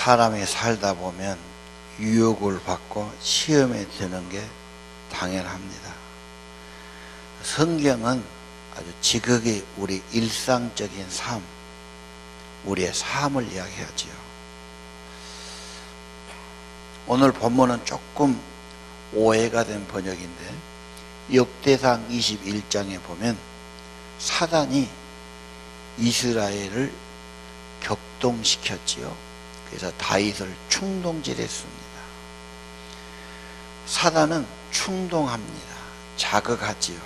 사람이 살다 보면 유혹을 받고 시험에 드는 게 당연합니다. 성경은 아주 지극히 우리 일상적인 삶, 우리의 삶을 이야기하지요. 오늘 본문은 조금 오해가 된 번역인데 역대상 21장에 보면 사단이 이스라엘을 격동시켰지요. 그래서 다윗을 충동질했습니다. 사단은 충동합니다. 자극하지요.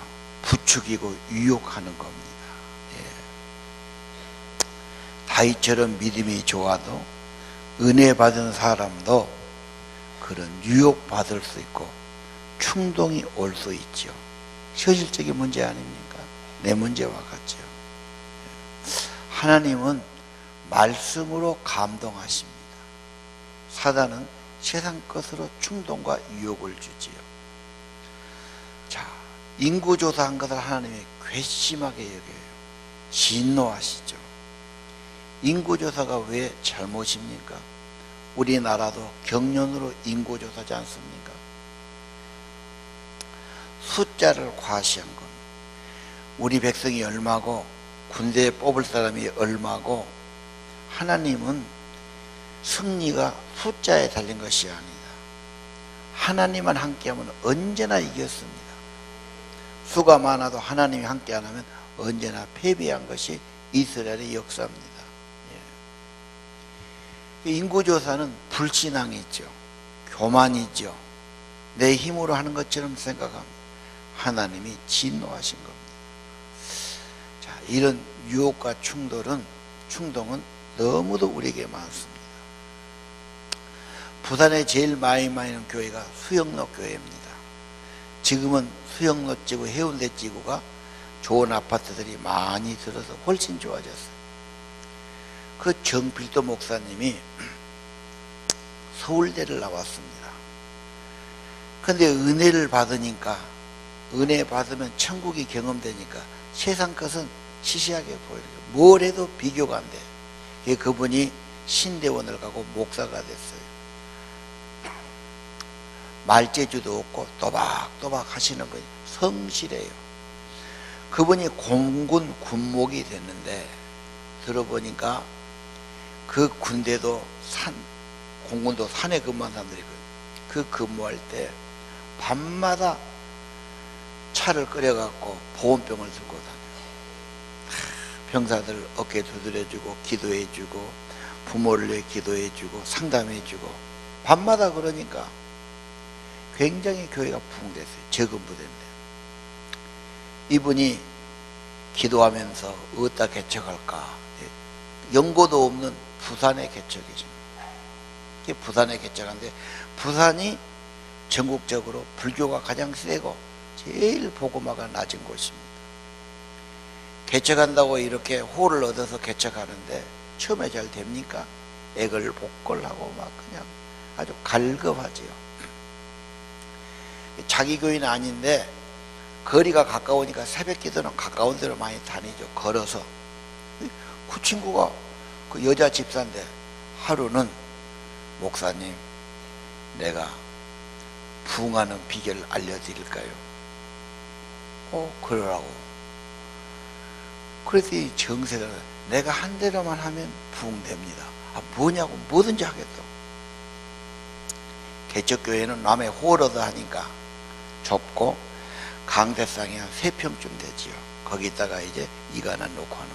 부추기고 유혹하는 겁니다. 다윗처럼 믿음이 좋아도 은혜 받은 사람도 그런 유혹받을 수 있고 충동이 올 수 있죠. 현실적인 문제 아닙니까? 내 문제와 같죠. 하나님은 말씀으로 감동하십니다. 사단은 세상 것으로 충동과 유혹을 주지요. 자, 인구조사한 것을 하나님이 괘씸하게 여겨요. 진노하시죠. 인구조사가 왜 잘못입니까? 우리나라도 경련으로 인구조사하지 않습니까? 숫자를 과시한 겁니다. 우리 백성이 얼마고 군대에 뽑을 사람이 얼마고, 하나님은 승리가 숫자에 달린 것이 아니다. 하나님만 함께하면 언제나 이겼습니다. 수가 많아도 하나님이 함께 안 하면 언제나 패배한 것이 이스라엘의 역사입니다. 인구조사는 불신앙이죠. 교만이죠. 내 힘으로 하는 것처럼 생각합니다. 하나님이 진노하신 겁니다. 자, 이런 유혹과 충동은 너무도 우리에게 많습니다. 부산에 제일 많이 있는 교회가 수영로 교회입니다. 지금은 수영로 지구, 해운대 지구가 좋은 아파트들이 많이 들어서 훨씬 좋아졌어요. 그 정필도 목사님이 서울대를 나왔습니다. 그런데 은혜를 받으니까, 은혜 받으면 천국이 경험되니까 세상 것은 시시하게 보여요. 뭘 해도 비교가 안 돼. 그분이 신대원을 가고 목사가 됐어요. 말재주도 없고 또박또박 하시는 분이 성실해요. 그분이 공군 군목이 됐는데 들어보니까 그 군대도 공군도 산에 근무한 사람들이거든요. 그 근무할 때 밤마다 차를 끓여갖고 보온병을 들고 다녀요. 병사들 어깨 두드려주고 기도해주고 부모를 위해 기도해주고 상담해주고 밤마다. 그러니까 굉장히 교회가 부흥됐어요. 적은 부대인데 이분이 기도하면서 어디다 개척할까, 연고도 없는 부산에 개척이죠. 부산에 개척한데, 부산이 전국적으로 불교가 가장 세고 제일 복음화가 낮은 곳입니다. 개척한다고 이렇게 홀을 얻어서 개척하는데 처음에 잘 됩니까? 애걸복걸하고 막 그냥 아주 갈급하지요. 자기 교회는 아닌데 거리가 가까우니까 새벽 기도는 가까운 데로 많이 다니죠. 걸어서. 그 친구가 그 여자 집사인데 하루는 목사님, 내가 부흥하는 비결을 알려드릴까요? 그러라고. 그랬더니 정색을, 내가 한 대로만 하면 부흥됩니다. 뭐냐고, 뭐든지 하겠다고. 개척교회는 남의 홀 얻어 하니까 좁고 강대상이 한 3평쯤 되지요. 거기다가 이제 이간을 놓고 하는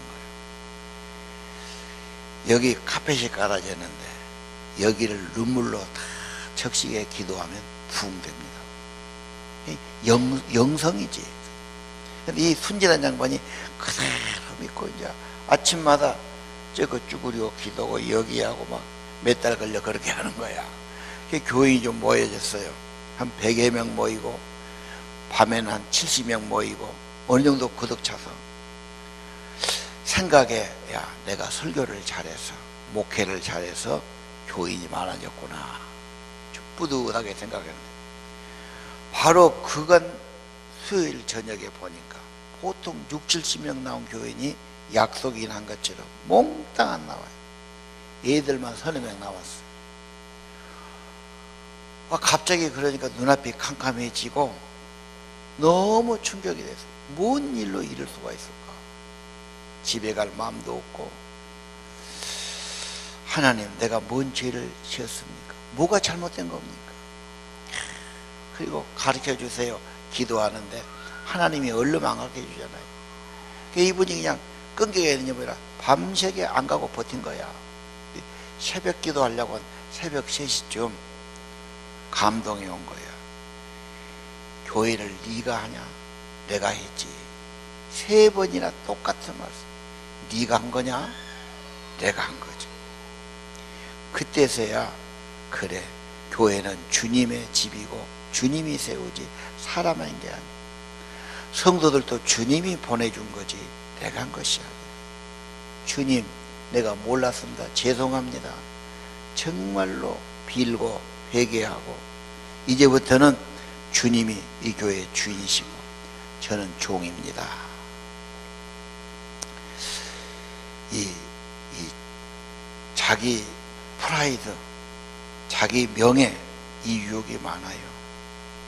거예요. 여기 카펫이 깔아졌는데 여기를 눈물로 다 적시게 기도하면 부흥됩니다. 영성이지. 근데 이 순진한 양반이 그대로 믿고 이제 아침마다 저거 쭈그리고 기도하고 여기하고 막 몇 달 걸려 그렇게 하는 거야. 교인이 좀 모여졌어요. 한 100여 명 모이고 밤에는 한 70명 모이고 어느 정도 거득 차서 생각에, 야, 내가 설교를 잘해서 목회를 잘해서 교인이 많아졌구나, 뿌듯하게 생각했는데 바로 그간 수요일 저녁에 보니까 보통 60-70명 나온 교인이 약속인 한 것처럼 몽땅 안 나와요. 애들만 30명 나왔어요. 갑자기 그러니까 눈앞이 캄캄해지고 너무 충격이 됐어요. 뭔 일로 이럴 수가 있을까? 집에 갈 마음도 없고, 하나님, 내가 뭔 죄를 지었습니까? 뭐가 잘못된 겁니까? 그리고 가르쳐 주세요. 기도하는데 하나님이 얼른 안 가르쳐 주잖아요. 이분이 그냥 끈기가 있느냐 뭐라 밤새게 안 가고 버틴 거야. 새벽 기도하려고 새벽 3시쯤 감동이 온 거야. 교회를 네가 하냐? 내가 했지. 3번이나 똑같은 말씀. 네가 한 거냐? 내가 한 거지. 그때서야 그래, 교회는 주님의 집이고 주님이 세우지 사람 한 게 아니야. 성도들도 주님이 보내준 거지 내가 한 것이 아니야. 주님, 내가 몰랐습니다. 죄송합니다. 정말로 빌고 회개하고 이제부터는 주님이 이 교회의 주인이시고 저는 종입니다. 이 자기 프라이드, 자기 명예, 이 유혹이 많아요.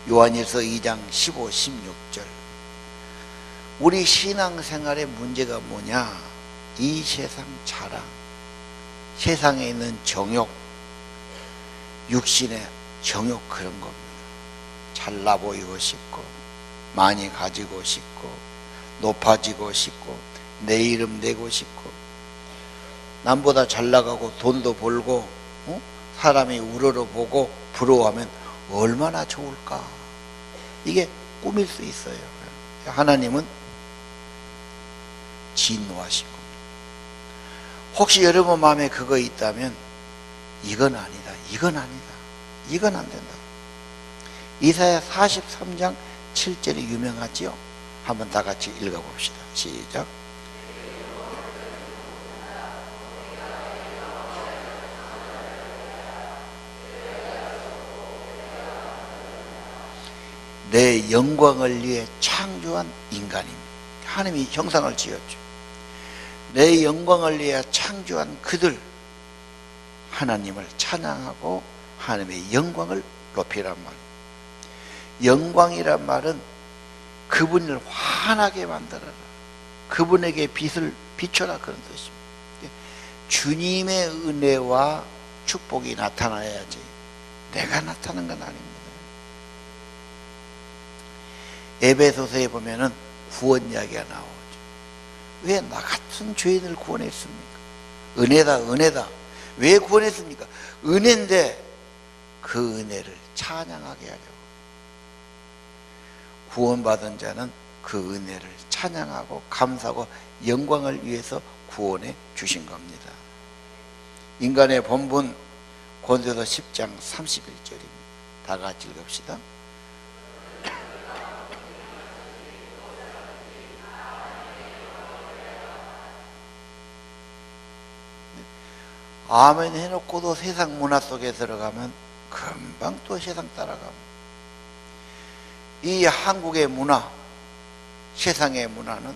요한일서 2장 15, 16절. 우리 신앙생활의 문제가 뭐냐? 이 세상 자랑, 세상에 있는 정욕, 육신의 정욕, 그런 겁니다. 잘나 보이고 싶고, 많이 가지고 싶고, 높아지고 싶고, 내 이름 내고 싶고, 남보다 잘 나가고 돈도 벌고, 사람이 우러러보고 부러워하면 얼마나 좋을까? 이게 꿈일 수 있어요. 하나님은 진노하신 겁니다. 혹시 여러분 마음에 그거 있다면 이건 아니다, 이건 아니다, 이건 안 된다. 이사야 43장 7절이 유명하지요. 한번 다 같이 읽어봅시다. 시작. 내 영광을 위해 창조한 인간입니다. 하나님이 형상을 지었죠. 내 영광을 위해 창조한 그들, 하나님을 찬양하고 하나님의 영광을 높이란 말. 영광이란 말은 그분을 환하게 만들어라, 그분에게 빛을 비춰라, 그런 뜻입니다. 주님의 은혜와 축복이 나타나야지 내가 나타난 건 아닙니다. 에베소서에 보면은 구원 이야기가 나오죠. 왜 나 같은 죄인을 구원했습니까? 은혜다, 은혜다. 왜 구원했습니까? 은혜인데 그 은혜를 찬양하게 하려고. 구원받은 자는 그 은혜를 찬양하고 감사하고 영광을 위해서 구원해 주신 겁니다. 인간의 본분, 고린도서 10장 31절입니다. 다 같이 읽읍시다. 아멘 해놓고도 세상 문화 속에 들어가면 금방 또 세상 따라갑니다. 이 한국의 문화, 세상의 문화는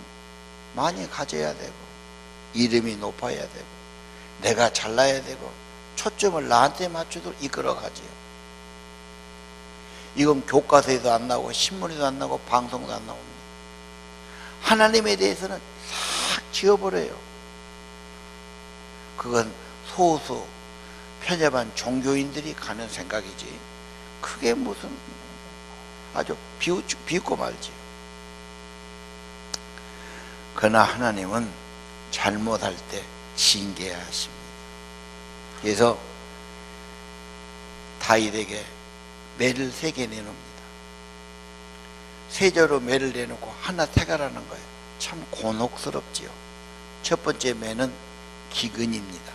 많이 가져야 되고 이름이 높아야 되고 내가 잘나야 되고 초점을 나한테 맞추도록 이끌어가지요. 이건 교과서에도 안 나오고 신문에도 안 나오고 방송도 안 나옵니다. 하나님에 대해서는 싹 지워버려요. 그건 소수 편협한 종교인들이 가는 생각이지 그게 무슨 아주 비웃고 말지. 그러나 하나님은 잘못할 때 징계하십니다. 그래서 다윗에게 매를 3개 내놓습니다. 세조로 매를 내놓고 하나 택하라는 거예요. 참 곤혹스럽지요. 첫 번째 매는 기근입니다.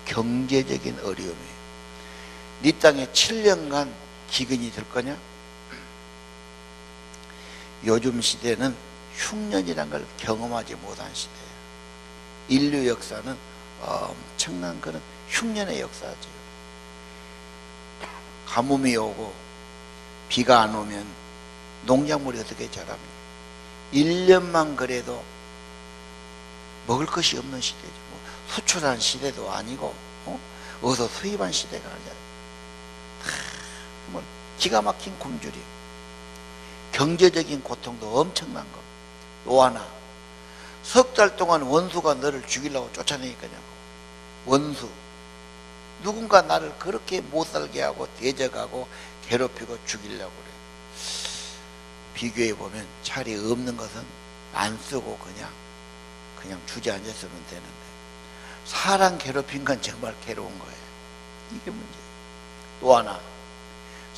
경제적인 어려움이에요. 네 땅에 7년간 기근이 될 거냐? 요즘 시대는 흉년이란 걸 경험하지 못한 시대예요. 인류 역사는 엄청난 그런 흉년의 역사죠. 가뭄이 오고 비가 안 오면 농작물이 어떻게 자랍니까? 1년만 그래도 먹을 것이 없는 시대죠. 수출한 시대도 아니고 어디서 수입한 시대가 아니라 정말 기가 막힌 굶주림, 경제적인 고통도 엄청난 거. 또 하나, 석 달 동안 원수가 너를 죽이려고 쫓아내니까냐고. 원수, 누군가 나를 그렇게 못 살게 하고 대적하고 괴롭히고 죽이려고 그래. 비교해 보면 차라리 없는 것은 안 쓰고 그냥 주저앉았으면 되는데, 사람 괴롭힌 건 정말 괴로운 거예요. 이게 문제예요. 또 하나,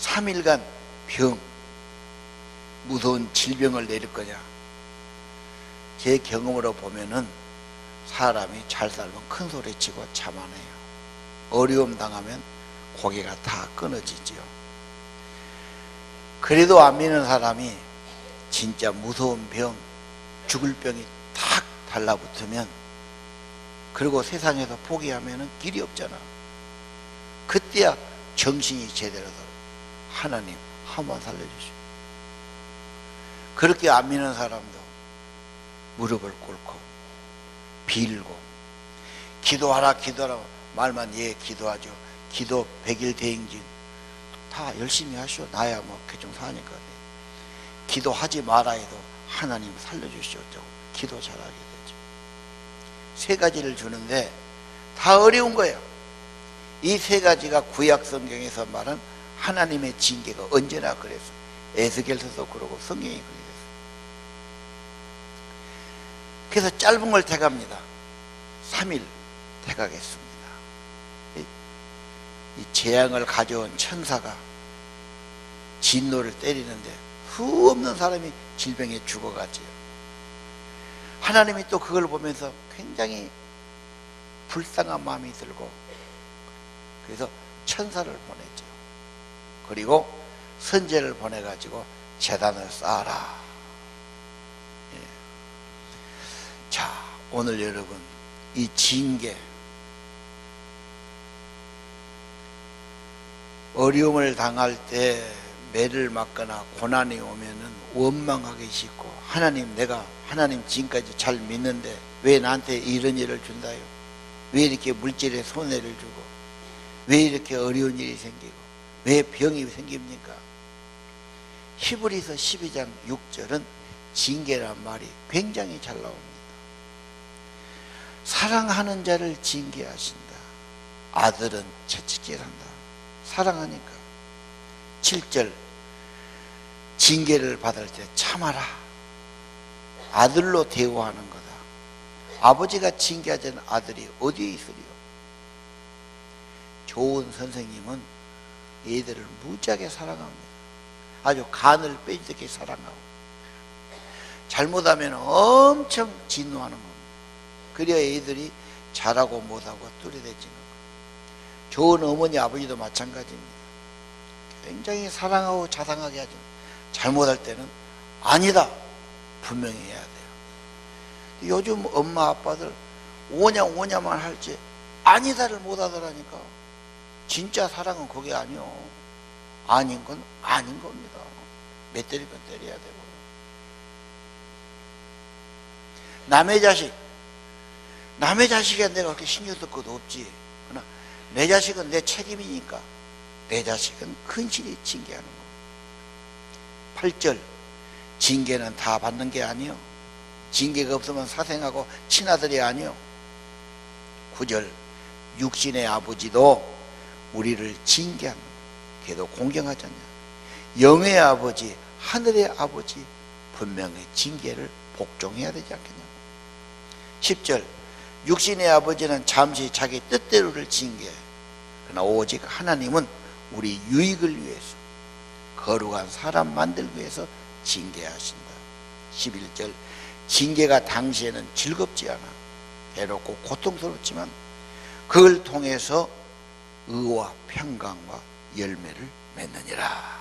3일간 병, 무서운 질병을 내릴 거냐. 제 경험으로 보면은 사람이 잘 살면 큰 소리 치고 참아내요. 어려움 당하면 고개가 다 끊어지지요. 그래도 안 믿는 사람이 진짜 무서운 병, 죽을 병이 탁 달라붙으면, 그리고 세상에서 포기하면 길이 없잖아. 그때야 정신이 제대로 들어. 하나님 한번 살려주시오. 그렇게 안 믿는 사람도 무릎을 꿇고 빌고, 기도하라 기도하라 말만 예 기도하죠. 기도 100일 대행진 다 열심히 하시오. 나야 뭐 개종 사니까. 기도하지 마라 해도 하나님 살려주시오. 기도 잘하게 되죠. 세 가지를 주는데 다 어려운 거예요. 이 세 가지가 구약 성경에서 말한 하나님의 징계가 언제나 그랬어. 에스겔서도 그러고 성경이 그랬어. 그래서 짧은 걸 택합니다. 3일 택하겠습니다. 이 재앙을 가져온 천사가 진노를 때리는데 수 없는 사람이 질병에 죽어가지요. 하나님이 또 그걸 보면서 굉장히 불쌍한 마음이 들고, 그래서 천사를 보냈죠. 그리고 선제를 보내가지고 제단을 쌓아라. 예. 자, 오늘 여러분, 이 징계, 어려움을 당할 때 매를 맞거나 고난이 오면은 원망하기 쉽고, 하나님 지금까지 잘 믿는데 왜 나한테 이런 일을 준다요? 왜 이렇게 물질에 손해를 주고, 왜 이렇게 어려운 일이 생기고, 왜 병이 생깁니까? 히브리서 12장 6절은 징계란 말이 굉장히 잘 나옵니다. 사랑하는 자를 징계하신다. 아들은 채찍질 한다. 사랑하니까. 7절, 징계를 받을 때 참아라. 아들로 대우하는 거다. 아버지가 징계하자는 아들이 어디에 있으리요? 좋은 선생님은 애들을 무지하게 사랑합니다. 아주 간을 빼지게 사랑하고, 잘못하면 엄청 진노하는 겁니다. 그래야 애들이 잘하고 못하고 뚜렷해지는 거예요. 좋은 어머니 아버지도 마찬가지입니다. 굉장히 사랑하고 자상하게 하죠. 잘못할 때는 아니다 분명히 해야 돼요. 요즘 엄마 아빠들 오냐만 할지 아니다를 못 하더라니까. 진짜 사랑은 그게 아니요. 아닌 건 아닌 겁니다. 몇 때릴 건 때려야 되고. 남의 자식에 내가 그렇게 신경 쓸 것도 없지. 그러나 내 자식은 내 책임이니까 내 자식은 근실히 징계하는 거. 8절, 징계는 다 받는 게 아니요. 징계가 없으면 사생하고 친아들이 아니요. 9절, 육신의 아버지도 우리를 징계하는 거. 걔도 공경하지 않냐. 영의 아버지, 하늘의 아버지 분명히 징계를 복종해야 되지 않겠냐. 10절, 육신의 아버지는 잠시 자기 뜻대로를 징계해. 그러나 오직 하나님은 우리 유익을 위해서, 거룩한 사람 만들기 위해서 징계하신다. 11절, 징계가 당시에는 즐겁지 않아. 괴롭고 고통스럽지만 그걸 통해서 의와 평강과 열매를 맺느니라.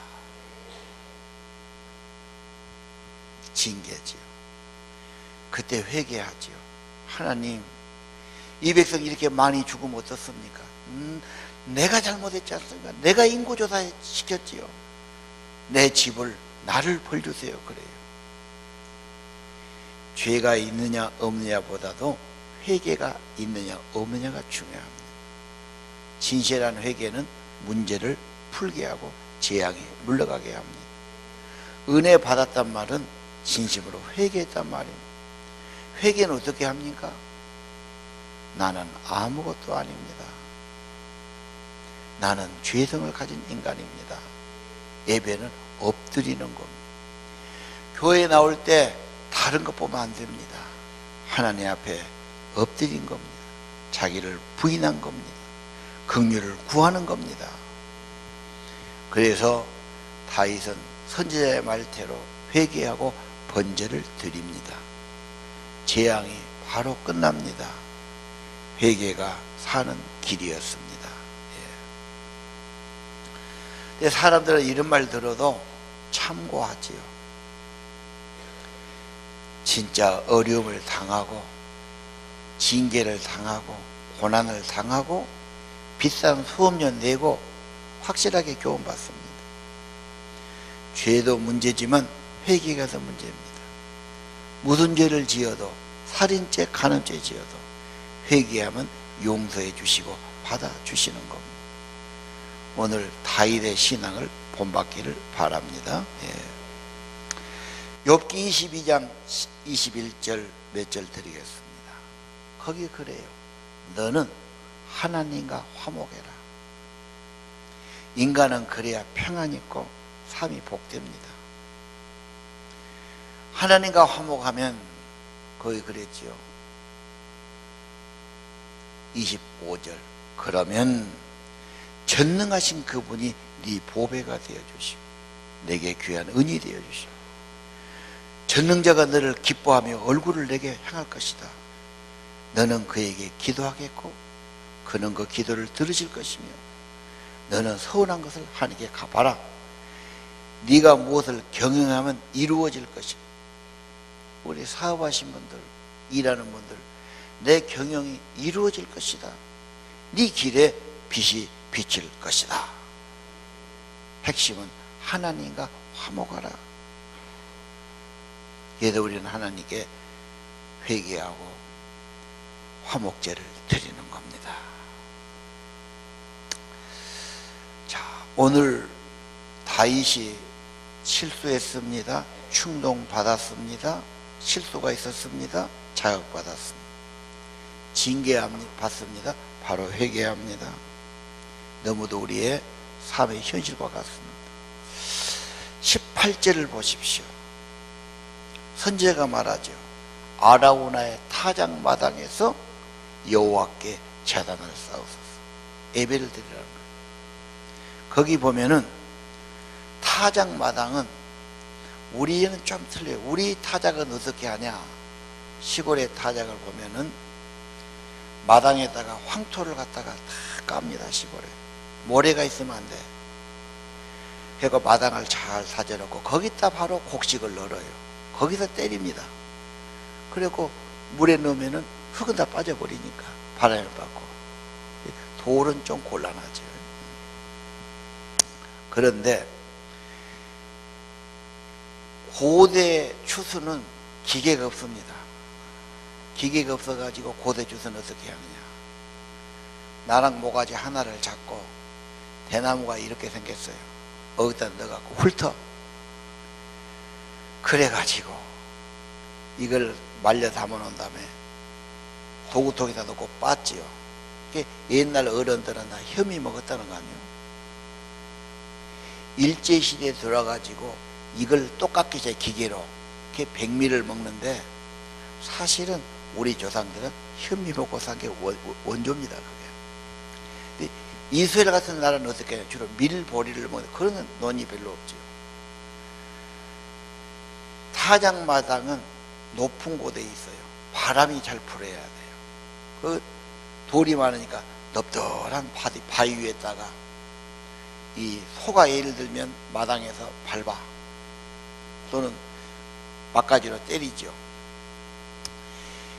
징계지요. 그때 회개하지요. 하나님, 이 백성이 이렇게 많이 죽으면 어떻습니까? 내가 잘못했지 않습니까? 내가 인구조사 시켰지요. 내 집을 나를 벌주세요. 그래요. 죄가 있느냐 없느냐보다도 회개가 있느냐 없느냐가 중요합니다. 진실한 회개는 문제를 풀게 하고 재앙이 물러가게 합니다. 은혜 받았단 말은 진심으로 회개했단 말입니다. 회개는 어떻게 합니까? 나는 아무것도 아닙니다. 나는 죄성을 가진 인간입니다. 예배는 엎드리는 겁니다. 교회에 나올 때 다른 것 보면 안 됩니다. 하나님 앞에 엎드린 겁니다. 자기를 부인한 겁니다. 긍휼을 구하는 겁니다. 그래서 다윗은 선지자의 말대로 회개하고 번제를 드립니다. 재앙이 바로 끝납니다. 회개가 사는 길이었습니다. 예. 사람들은 이런 말 들어도 참고하지요. 진짜 어려움을 당하고 징계를 당하고 고난을 당하고 비싼 수업료 내고 확실하게 교훈받습니다. 죄도 문제지만 회개가 더 문제입니다. 무슨 죄를 지어도 살인죄, 간음죄 지어도 회개하면 용서해 주시고 받아주시는 겁니다. 오늘 다윗의 신앙을 본받기를 바랍니다. 예. 욥기 22장 21절 몇 절 드리겠습니다. 거기 그래요. 너는 하나님과 화목해라. 인간은 그래야 평안이 있고 삶이 복됩니다. 하나님과 화목하면 거기 그랬지요. 25절 그러면 전능하신 그분이 네 보배가 되어주시고 내게 귀한 은이 되어주시고 전능자가 너를 기뻐하며 얼굴을 내게 향할 것이다. 너는 그에게 기도하겠고 그는 그 기도를 들으실 것이며 너는 서운한 것을 하나님께 갚아라. 네가 무엇을 경영하면 이루어질 것이고 우리 사업하신 분들, 일하는 분들 내 경영이 이루어질 것이다. 네 길에 빛이 비칠 것이다. 핵심은 하나님과 화목하라. 그래서 우리는 하나님께 회개하고 화목제를 드리는 겁니다. 자, 오늘 다윗이 실수했습니다. 충동받았습니다. 실수가 있었습니다. 자극받았습니다. 징계받습니다. 바로 회개합니다. 너무도 우리의 삶의 현실과 같습니다. 18절을 보십시오. 선지자가 말하죠. 아라우나의 타작마당에서 여호와께 제단을 쌓으소서. 예배를 드리라는 거예요. 거기 보면은 타작마당은 우리는 좀 틀려요. 우리 타작은 어떻게 하냐? 시골의 타작을 보면은 마당에다가 황토를 갖다가 다 깝니다. 시골에 모래가 있으면 안 돼. 그러니까 마당을 잘 사져놓고 거기다 바로 곡식을 널어요. 거기서 때립니다. 그리고 물에 넣으면은 흙은 다 빠져버리니까 바람을 받고. 돌은 좀 곤란하죠. 그런데 고대 추수는 기계가 없습니다. 기계가 없어가지고 고대 추수는 어떻게 하느냐? 나랑 모가지 하나를 잡고 대나무가 이렇게 생겼어요. 어디다 넣어갖고 훑어. 그래가지고 이걸 말려 담아놓은 다음에 도구통에다 넣고 빻지요. 옛날 어른들은 다 혐이 먹었다는 거 아니에요. 일제시대에 들어가지고 이걸 똑같이 제 기계로 이렇게 백미를 먹는데 사실은 우리 조상들은 현미 먹고 산 게 원조입니다. 그게. 근데 이스라엘 같은 나라는 어떻게 해요? 주로 밀보리를 먹는 그런 논이 별로 없죠. 타작마당은 높은 곳에 있어요. 바람이 잘 불어야 돼요. 그 돌이 많으니까 넙덜한 바위 위에다가 이 소가 예를 들면 마당에서 밟아 또는 막가지로 때리죠.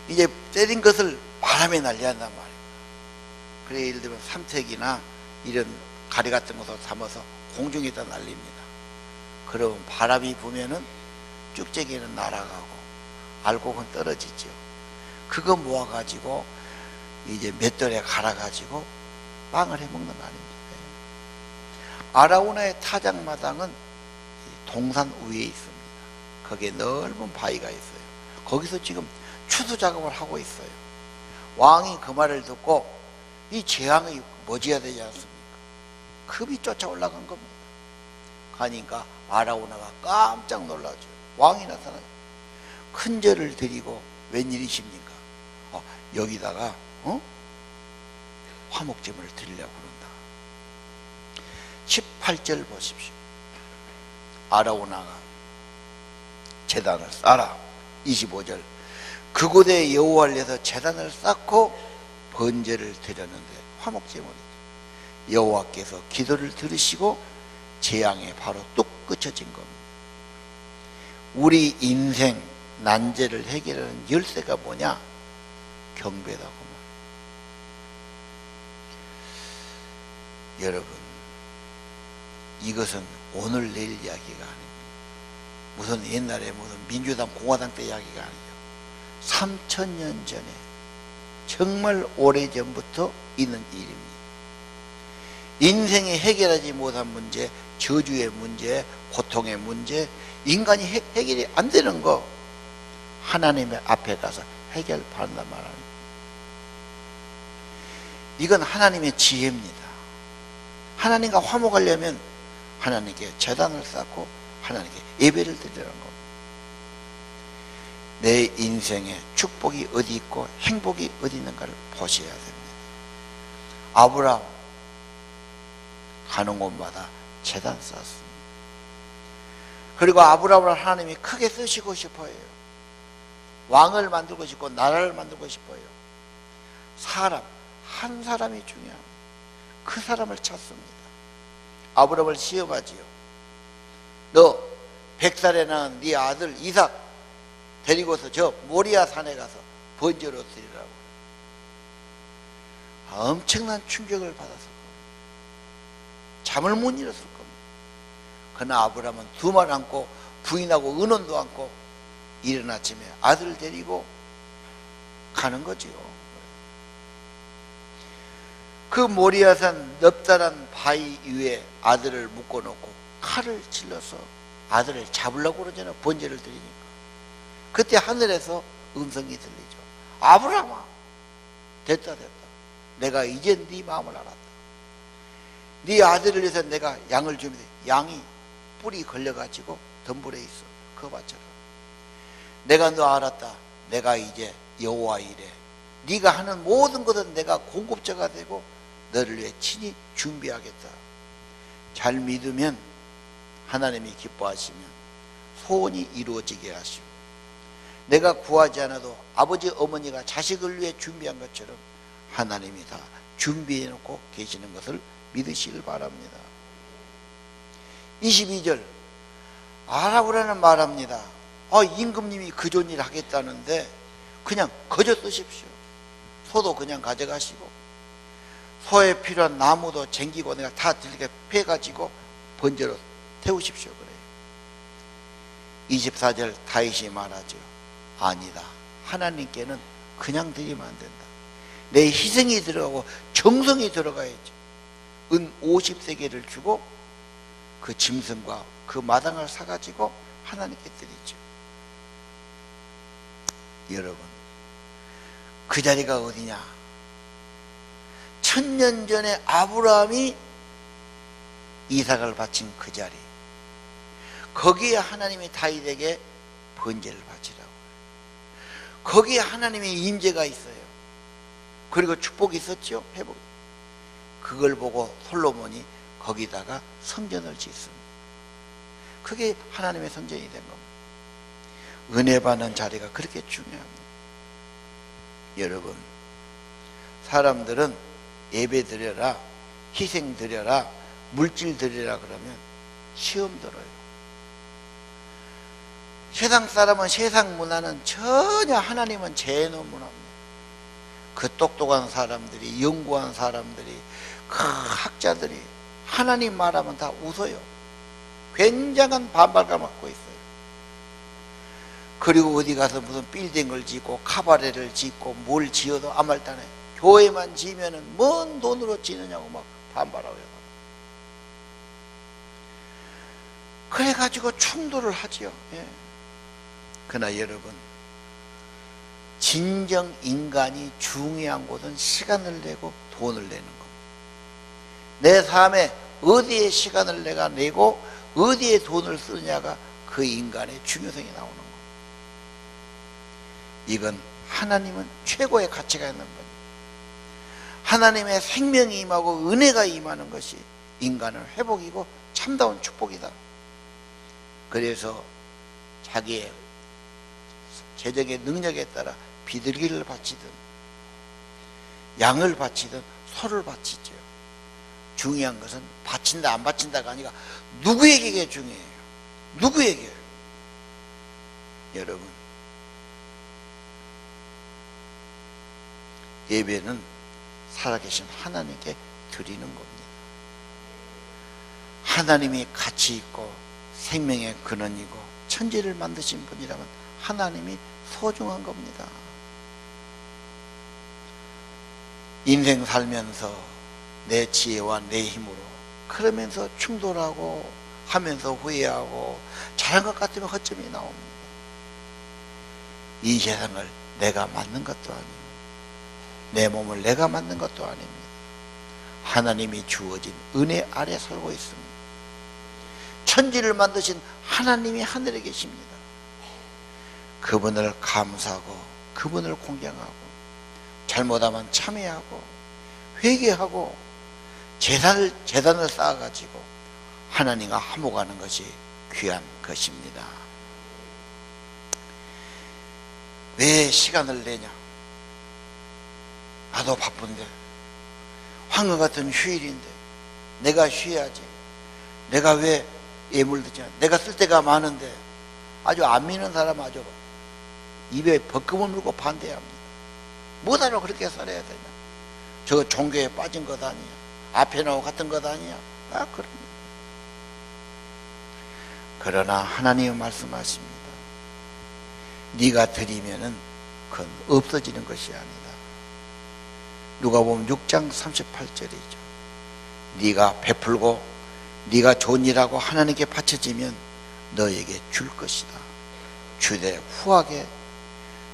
이제 때린 것을 바람에 날려야 한단 말이에요. 그래 예를 들면 삼색이나 이런 가리 같은 것을 담아서 공중에다 날립니다. 그러면 바람이 부면은 쭉재기는 날아가고 알곡은 떨어지죠. 그거 모아가지고 이제 맷돌에 갈아가지고 빵을 해 먹는 거 아닙니까? 아라우나의 타작마당은 동산 위에 있습니다. 거기에 넓은 바위가 있어요. 거기서 지금 추수 작업을 하고 있어요. 왕이 그 말을 듣고 이 재앙이 멎어야 되지 않습니까? 급히 쫓아 올라간 겁니다. 가니까 아라우나가 깜짝 놀라죠. 왕이 나타나요. 큰 절을 드리고 웬일이십니까? 여기다가 화목제물을 드리려고 그런다. 18절 보십시오. 아라우나가 제단을 쌓아라. 25절 그곳에 여호와를 위해서 제단을 쌓고 번제를 드렸는데 화목제물이죠. 여호와께서 기도를 들으시고 재앙에 바로 뚝 그쳐진 겁니다. 우리 인생 난제를 해결하는 열쇠가 뭐냐? 경배다고 말이에요. 여러분, 이것은 오늘 내일 이야기가 아닙니다. 무슨 옛날에 무슨 민주당 공화당 때 이야기가 아니죠. 3000년 전에 정말 오래전부터 있는 일입니다. 인생이 해결하지 못한 문제, 저주의 문제, 고통의 문제, 인간이 해결이 안 되는 거 하나님의 앞에 가서 해결받는단 말입니다. 이건 하나님의 지혜입니다. 하나님과 화목하려면 하나님께 제단을 쌓고 하나님께 예배를 드리는 겁니다. 내 인생에 축복이 어디 있고 행복이 어디 있는가를 보셔야 됩니다. 아브라함 가는 곳마다 제단 쌓았습니다. 그리고 아브라함을 하나님이 크게 쓰시고 싶어요. 왕을 만들고 싶고 나라를 만들고 싶어요. 사람, 한 사람이 중요합니다. 그 사람을 찾습니다. 아브라함을 시험하지요. 너 100살에 낳은 네 아들 이삭 데리고서 저 모리아 산에 가서 번제로 드리라고. 엄청난 충격을 받았을 겁니다. 잠을 못 잃었을 겁니다. 그러나 아브라함은 두 말 안고 부인하고 은혼도 안고 이른 아침에 아들을 데리고 가는 거지요. 그 모리아산 넓다란 바위 위에 아들을 묶어놓고 칼을 찔러서 아들을 잡으려고 그러잖아요. 번제를 드리니까. 그때 하늘에서 음성이 들리죠. 아브라함아, 됐다. 내가 이제 네 마음을 알았다. 네 아들을 위해서 내가 양을 주면 돼. 양이 뿔이 걸려가지고 덤불에 있어. 그 밭처럼. 내가 너 알았다. 내가 이제 여호와 이래. 네가 하는 모든 것은 내가 공급자가 되고 너를 위해 친히 준비하겠다. 잘 믿으면 하나님이 기뻐하시면 소원이 이루어지게 하시고, 내가 구하지 않아도 아버지 어머니가 자식을 위해 준비한 것처럼 하나님이 다 준비해 놓고 계시는 것을 믿으시길 바랍니다. 22절 아라우라는 말합니다. 임금님이 그 좋은 일 하겠다는데 그냥 거저 쓰십시오. 소도 그냥 가져가시고 소에 필요한 나무도 쟁기고 내가 다 들게 패가지고 번제로 태우십시오. 그래요. 24절 다윗이 말하죠. 아니다. 하나님께는 그냥 드리면 안 된다. 내 희생이 들어가고 정성이 들어가야죠. 은 50세겔을 주고 그 짐승과 그 마당을 사가지고 하나님께 드리죠. 여러분, 그 자리가 어디냐? 1000년 전에 아브라함이 이삭을 바친 그 자리, 거기에 하나님이 다윗에게 번제를 바치라고. 거기에 하나님의 임재가 있어요. 그리고 축복이 있었죠. 회복. 그걸 보고 솔로몬이 거기다가 성전을 짓습니다. 그게 하나님의 성전이 된 겁니다. 은혜 받는 자리가 그렇게 중요합니다. 여러분, 사람들은 예배 드려라, 희생 드려라, 물질 드리라 그러면 시험 들어요. 세상 사람은, 세상 문화는 전혀, 하나님은 제노 문화입니다. 그 똑똑한 사람들이, 연구한 사람들이, 그 학자들이 하나님 말하면 다 웃어요. 굉장한 반발감을 갖고 있어요. 그리고 어디 가서 무슨 빌딩을 짓고 카바레를 짓고 뭘 지어도 아무 말도 안 해. 교회만 지으면은 뭔 돈으로 지느냐고 막 반발하고요. 그래가지고 충돌을 하지요. 예. 그러나 여러분, 진정 인간이 중요한 곳은 시간을 내고 돈을 내는 겁니다. 내 삶에 어디에 시간을 내가 내고 어디에 돈을 쓰느냐가 그 인간의 중요성이 나오는 겁니다. 이건 하나님은 최고의 가치가 있는 분입니다. 하나님의 생명이 임하고 은혜가 임하는 것이 인간은 회복이고 참다운 축복이다. 그래서 자기의 재정의 능력에 따라 비둘기를 바치든 양을 바치든 소를 바치죠. 중요한 것은 바친다 안 바친다가 아니라 누구에게 중요해요. 누구에게. 여러분, 예배는 살아계신 하나님께 드리는 겁니다. 하나님이 가치 있고 생명의 근원이고 천지를 만드신 분이라면 하나님이 소중한 겁니다. 인생 살면서 내 지혜와 내 힘으로 그러면서 충돌하고 하면서 후회하고 잘한 것 같으면 허점이 나옵니다. 이 세상을 내가 만든 것도 아니고 내 몸을 내가 만든 것도 아닙니다. 하나님이 주어진 은혜 아래 살고 있습니다. 천지를 만드신 하나님이 하늘에 계십니다. 그분을 감사하고 그분을 공경하고 잘못하면 참회하고 회개하고 재단을 쌓아가지고 하나님과 화목하는 것이 귀한 것입니다. 왜 시간을 내냐? 나도 바쁜데, 황금 같은 휴일인데 내가 쉬어야지. 내가 왜 예물드냐? 내가 쓸 데가 많은데. 아주 안 믿는 사람 아주 입에 벗금을 물고 반대합니다. 뭐하러 그렇게 살아야 되냐? 저 종교에 빠진 것 아니야? 앞에 나오 같은 것 아니야? 그럽니다. 그러나 하나님은 말씀하십니다. 네가 드리면은 그건 없어지는 것이 아니다. 누가복음 6장 38절이죠. 네가 베풀고 네가 좋은 일하고 하나님께 바쳐지면 너에게 줄 것이다. 주되 후하게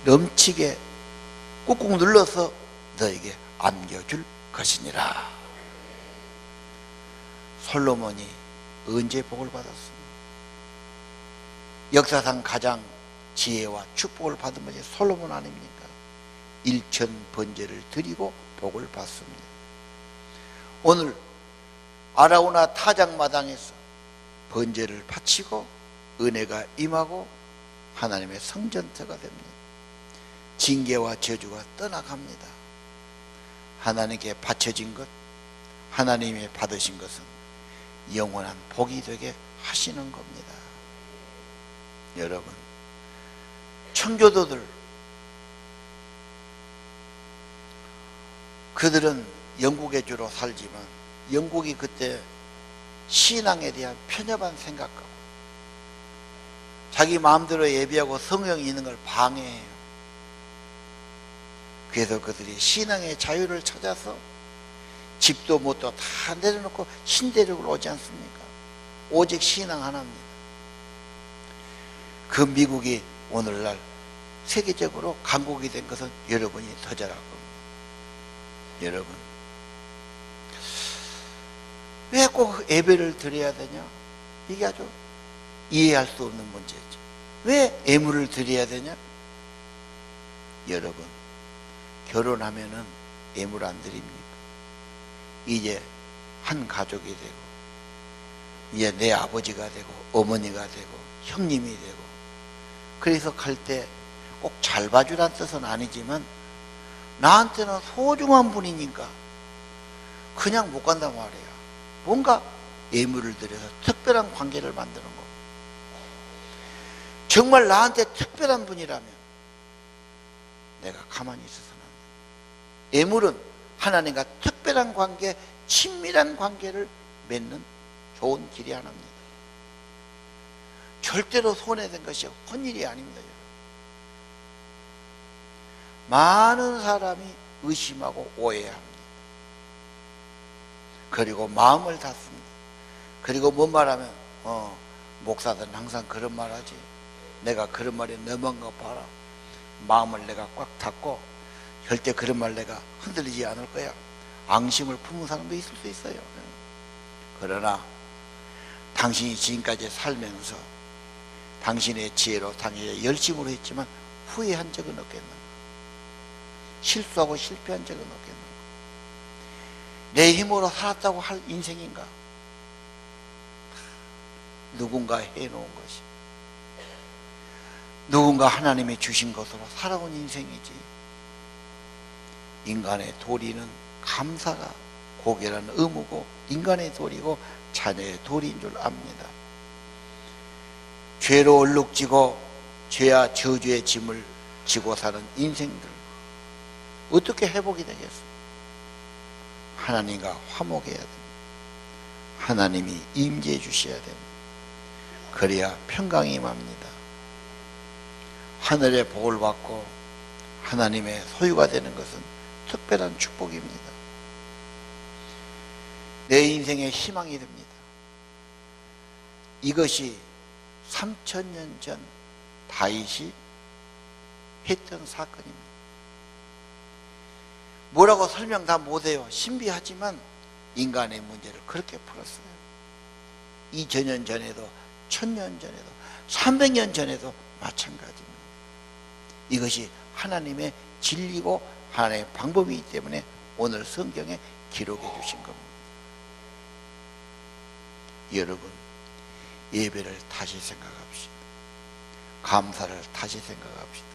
넘치게 꾹꾹 눌러서 너에게 안겨줄 것이니라. 솔로몬이 언제 복을 받았습니까? 역사상 가장 지혜와 축복을 받은 분이 솔로몬 아닙니까? 일천 번제를 드리고 복을 받습니다. 오늘 아라우나 타작마당에서 번제를 바치고 은혜가 임하고 하나님의 성전터가 됩니다. 징계와 저주가 떠나갑니다. 하나님께 바쳐진 것, 하나님이 받으신 것은 영원한 복이 되게 하시는 겁니다. 여러분, 청교도들, 그들은 영국에 주로 살지만 영국이 그때 신앙에 대한 편협한 생각하고 자기 마음대로 예배하고 성경이 있는 걸 방해해요. 그래서 그들이 신앙의 자유를 찾아서 집도 못도 다 내려놓고 신대륙을 오지 않습니까? 오직 신앙 하나입니다. 그 미국이 오늘날 세계적으로 강국이 된 것은 여러분이 더 잘 알 겁니다. 여러분, 왜 꼭 예배를 드려야 되냐? 이게 아주 이해할 수 없는 문제죠. 왜 예물을 드려야 되냐? 여러분, 결혼하면은 예물 안 드립니까? 이제 한 가족이 되고 이제 내 아버지가 되고 어머니가 되고 형님이 되고, 그래서 갈 때 꼭 잘 봐주란 뜻은 아니지만 나한테는 소중한 분이니까 그냥 못 간단 말이야. 뭔가 예물을 드려서 특별한 관계를 만드는 거. 정말 나한테 특별한 분이라면 내가 가만히 있어서는 안 돼. 예물은 하나님과 특별한 관계, 친밀한 관계를 맺는 좋은 길이 하나입니다. 절대로 손해된 것이 헛일이 아닙니다. 여러분. 많은 사람이 의심하고 오해합니다. 그리고 마음을 닫습니다. 그리고 뭔 말하면 목사들은 항상 그런 말 하지. 내가 그런 말에 넘어간 거 봐라. 마음을 내가 꽉 닫고 절대 그런 말 내가 흔들리지 않을 거야. 앙심을 품은 사람도 있을 수 있어요. 그러나 당신이 지금까지 살면서 당신의 지혜로 당신의 열심으로 했지만 후회한 적은 없겠는가? 실수하고 실패한 적은 없겠는가? 내 힘으로 살았다고 할 인생인가? 누군가 해놓은 것이, 누군가 하나님이 주신 것으로 살아온 인생이지. 인간의 도리는 감사가 고결한 의무고 인간의 도리고 자녀의 도리인 줄 압니다. 죄로 얼룩지고 죄와 저주의 짐을 지고 사는 인생들 어떻게 회복이 되겠어? 하나님과 화목해야 됩니다. 하나님이 임재해 주셔야 됩니다. 그래야 평강이 임합니다. 하늘의 복을 받고 하나님의 소유가 되는 것은 특별한 축복입니다. 내 인생의 희망이 됩니다. 이것이 3000년 전 다윗이 했던 사건입니다. 뭐라고 설명 다 못해요. 신비하지만 인간의 문제를 그렇게 풀었어요. 2000년 전에도 1000년 전에도 300년 전에도 마찬가지입니다. 이것이 하나님의 진리고 하나님의 방법이기 때문에 오늘 성경에 기록해 주신 겁니다. 여러분, 예배를 다시 생각합시다. 감사를 다시 생각합시다.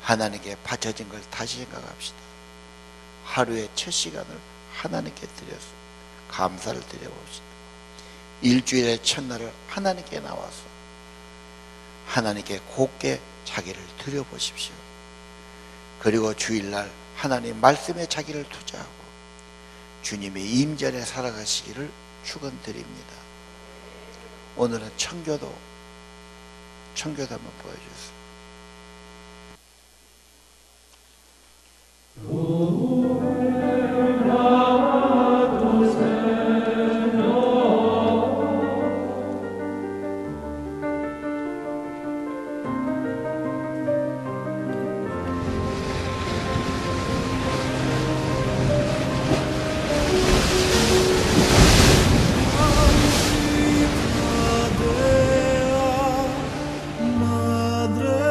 하나님께 바쳐진 걸 다시 생각합시다. 하루의 첫 시간을 하나님께 드려서 감사를 드려봅시다. 일주일의 첫날을 하나님께 나와서 하나님께 곱게 자기를 드려보십시오. 그리고 주일날 하나님 말씀에 자기를 투자하고 주님의 임전에 살아가시기를 축원드립니다. 오늘은 청교도 한번 보여주세요. Madre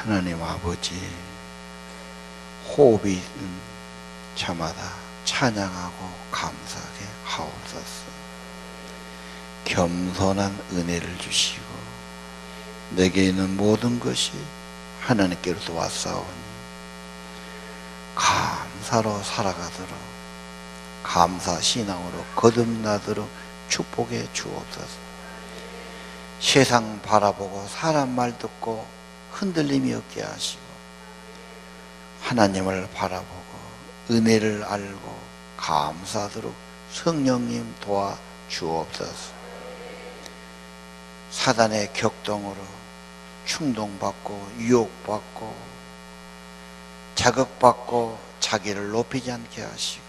하나님 아버지, 호흡이 있는 자마다 찬양하고 감사하게 하옵소서. 겸손한 은혜를 주시고 내게 있는 모든 것이 하나님께로부터 왔사오니 감사로 살아가도록, 감사 신앙으로 거듭나도록 축복해 주옵소서. 세상 바라보고 사람 말 듣고 흔들림이 없게 하시고 하나님을 바라보고 은혜를 알고 감사하도록 성령님 도와 주옵소서. 사단의 격동으로 충동받고 유혹받고 자극받고 자기를 높이지 않게 하시고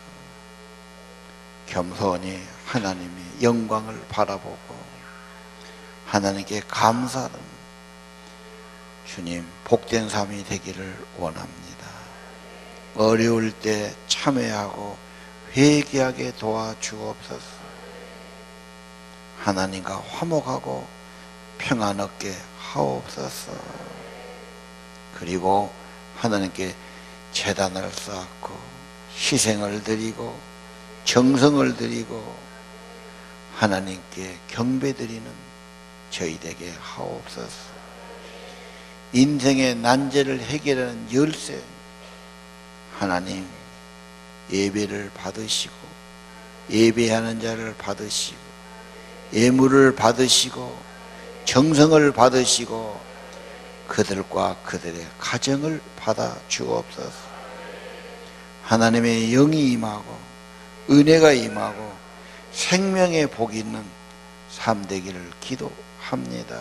겸손히 하나님의 영광을 바라보고 하나님께 감사하는 주님 복된 삶이 되기를 원합니다. 어려울 때 참회하고 회개하게 도와주옵소서. 하나님과 화목하고 평안 얻게 하옵소서. 그리고 하나님께 제단을 쌓고 희생을 드리고 정성을 드리고 하나님께 경배드리는 저희에게 하옵소서. 인생의 난제를 해결하는 열쇠, 하나님 예배를 받으시고 예배하는 자를 받으시고 예물을 받으시고 정성을 받으시고 그들과 그들의 가정을 받아 주옵소서. 하나님의 영이 임하고 은혜가 임하고 생명의 복이 있는 삶 되기를 기도합니다.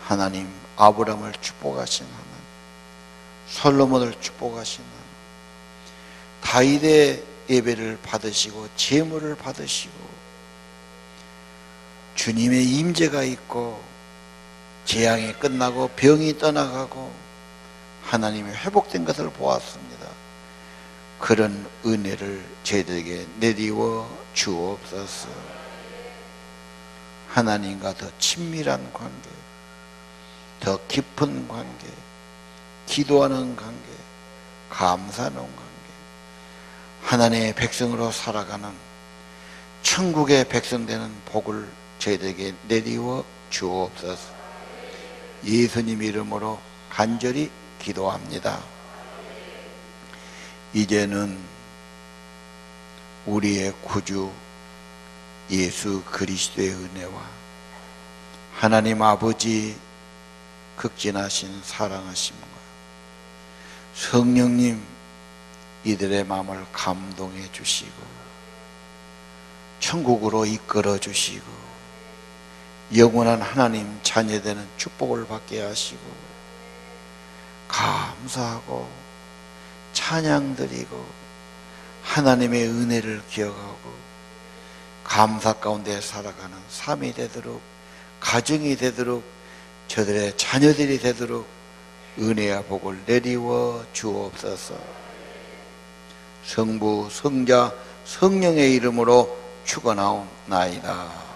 하나님 아브라함을 축복하신 하나님, 솔로몬을 축복하신 하나님, 다윗의 예배를 받으시고 제물을 받으시고 주님의 임재가 있고 재앙이 끝나고 병이 떠나가고 하나님이 회복된 것을 보았습니다. 그런 은혜를 저희들에게 내리워 주옵소서. 하나님과 더 친밀한 관계, 더 깊은 관계, 기도하는 관계, 감사하는 관계, 하나님의 백성으로 살아가는 천국의 백성 되는 복을 저희들에게 내리워 주옵소서. 예수님 이름으로 간절히 기도합니다. 이제는 우리의 구주 예수 그리스도의 은혜와 하나님 아버지 극진하신 사랑하심과 성령님 이들의 마음을 감동해 주시고 천국으로 이끌어 주시고 영원한 하나님 자녀되는 축복을 받게 하시고 감사하고 찬양드리고 하나님의 은혜를 기억하고 감사 가운데 살아가는 삶이 되도록, 가정이 되도록, 저들의 자녀들이 되도록 은혜와 복을 내리워 주옵소서. 성부, 성자, 성령의 이름으로 축원하옵나이다.